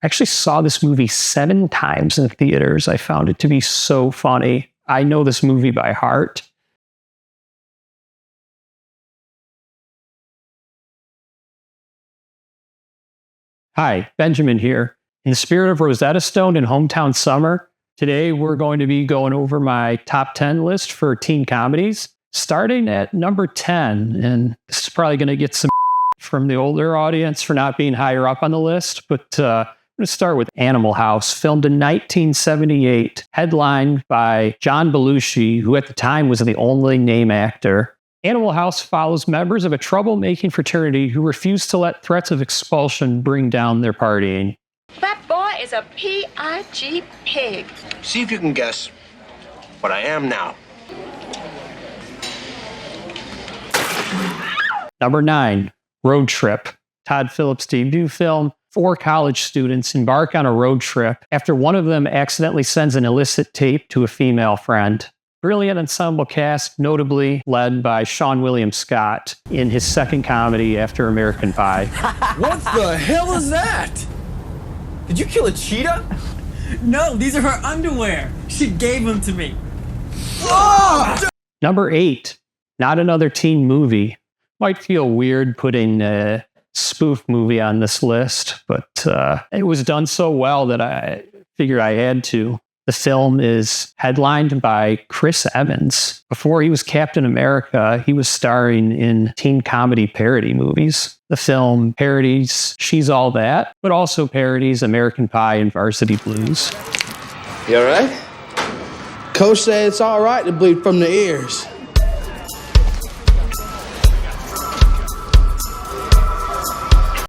I actually saw this movie 7 times in theaters. I found it to be so funny. I know this movie by heart. Hi, Benjamin here. In the spirit of Rosetta Stone and Hometown Summer, today we're going to be going over my top 10 list for teen comedies, starting at number 10. And this is probably going to get some from the older audience for not being higher up on the list, but I'm going to start with Animal House, filmed in 1978, headlined by John Belushi, who at the time was the only name actor. Animal House follows members of a troublemaking fraternity who refuse to let threats of expulsion bring down their partying. That boy is a P.I.G. pig. See if you can guess what I am now. Number 9, Road Trip. Todd Phillips' debut film. 4 college students embark on a road trip after one of them accidentally sends an illicit tape to a female friend. Brilliant ensemble cast, notably led by Seann William Scott in his second comedy after American Pie. What the hell is that? Did you kill a cheetah? No, these are her underwear. She gave them to me. Oh! Number 8, not another teen movie. Might feel weird putting a spoof movie on this list, but it was done so well that I figured I had to. The film is headlined by Chris Evans. Before he was Captain America, he was starring in teen comedy parody movies. The film parodies She's All That, but also parodies American Pie and Varsity Blues. You all right? Coach said it's all right to bleed from the ears.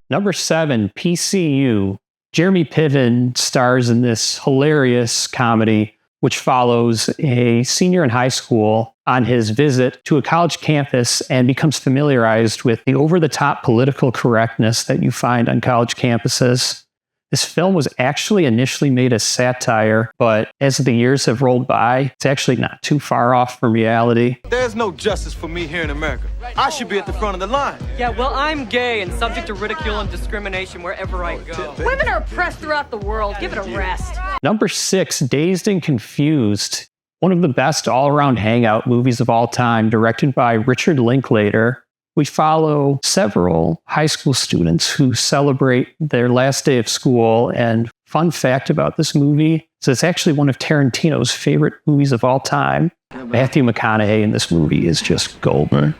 Number 7, PCU. Jeremy Piven stars in this hilarious comedy, which follows a senior in high school on his visit to a college campus and becomes familiarized with the over-the-top political correctness that you find on college campuses. This film was actually initially made as satire, but as the years have rolled by, it's actually not too far off from reality. There's no justice for me here in America. I should be at the front of the line. Yeah, well, I'm gay and subject to ridicule and discrimination wherever I go. Women are oppressed throughout the world. Give it a rest. Number 6, Dazed and Confused. One of the best all-around hangout movies of all time, directed by Richard Linklater. We follow several high school students who celebrate their last day of school. And fun fact about this movie is it's actually one of Tarantino's favorite movies of all time. Matthew McConaughey in this movie is just golden.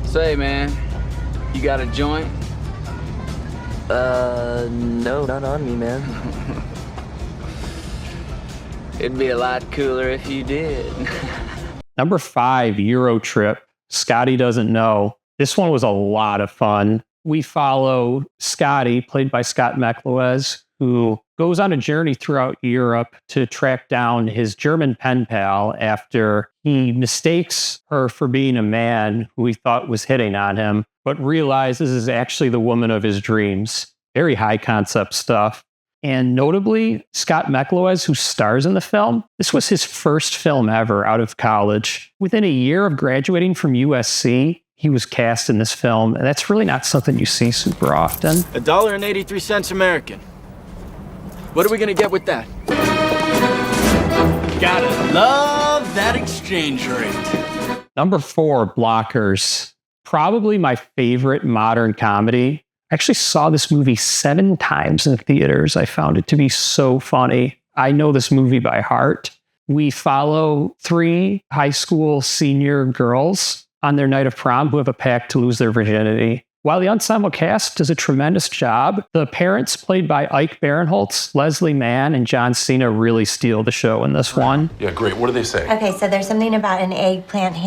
Say, man, you got a joint? No, not on me, man. It'd be a lot cooler if you did. Number 5, Euro Trip. Scotty Doesn't Know. This one was a lot of fun. We follow Scotty, played by Scott Mekloez, who goes on a journey throughout Europe to track down his German pen pal after he mistakes her for being a man who he thought was hitting on him, but realizes is actually the woman of his dreams. Very high concept stuff. And notably, Scott Mekloez, who stars in the film, this was his first film ever out of college. Within a year of graduating from USC, he was cast in this film, and that's really not something you see super often. $1.83 American. What are we gonna get with that? Gotta love that exchange rate. Number 4, Blockers. Probably my favorite modern comedy. I actually saw this movie 7 times in theaters. I found it to be so funny. I know this movie by heart. We follow 3 high school senior girls on their night of prom who have a pact to lose their virginity. While the ensemble cast does a tremendous job, the parents, played by Ike Barinholtz, Leslie Mann, and John Cena, really steal the show in this one. Yeah, great. What do they say? Okay, so there's something about an eggplant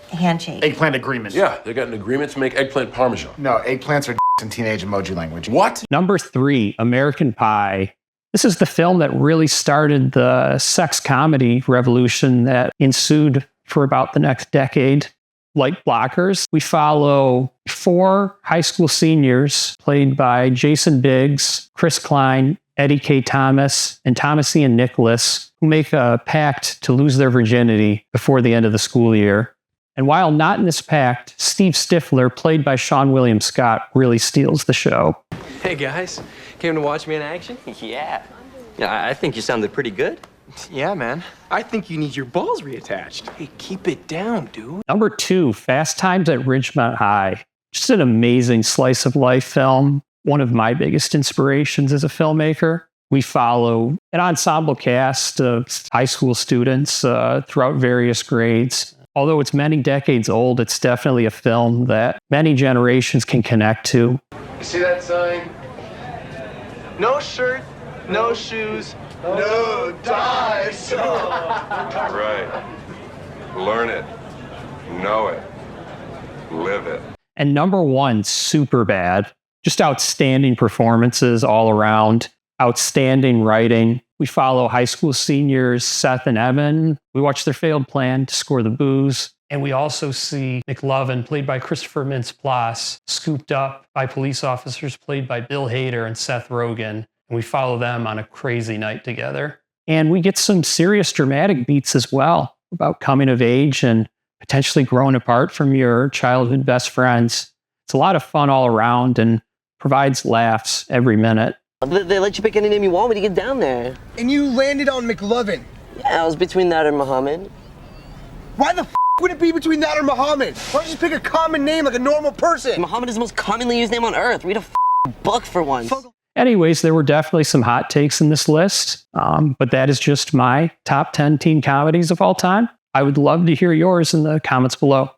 handshake. Eggplant agreement. Yeah, they got an agreement to make eggplant parmesan. No, eggplants are in teenage emoji language. What? Number 3, American Pie. This is the film that really started the sex comedy revolution that ensued for about the next decade. Like Blockers, we follow 4 high school seniors played by Jason Biggs, Chris Klein, Eddie K. Thomas, and Thomas Ian Nicholas, who make a pact to lose their virginity before the end of the school year. And while not in this pact, Steve Stifler, played by Seann William Scott, really steals the show. Hey guys, Came to watch me in action? Yeah. Yeah, I think you sounded pretty good. Yeah, man. I think you need your balls reattached. Hey, keep it down, dude. Number 2, Fast Times at Ridgemont High. Just an amazing slice of life film. One of my biggest inspirations as a filmmaker. We follow an ensemble cast of high school students throughout various grades. Although it's many decades old, it's definitely a film that many generations can connect to. You see that sign? No shirt, no shoes, no ties. Right. Learn it. Know it. Live it. And number 1, Superbad. Just outstanding performances all around. Outstanding writing. We follow high school seniors Seth and Evan. We watch their failed plan to score the booze. And we also see McLovin, played by Christopher Mintz-Plasse, scooped up by police officers played by Bill Hader and Seth Rogen. And we follow them on a crazy night together. And we get some serious dramatic beats as well about coming of age and potentially growing apart from your childhood best friends. It's a lot of fun all around and provides laughs every minute. They let you pick any name you want when you get down there. And you landed on McLovin. Yeah, I was between that and Muhammad. Why the would it be between that or Muhammad? Why don't you just pick a common name like a normal person? Muhammad is the most commonly used name on earth. Read a book for once. Anyways, there were definitely some hot takes in this list, but that is just my top 10 teen comedies of all time. I would love to hear yours in the comments below.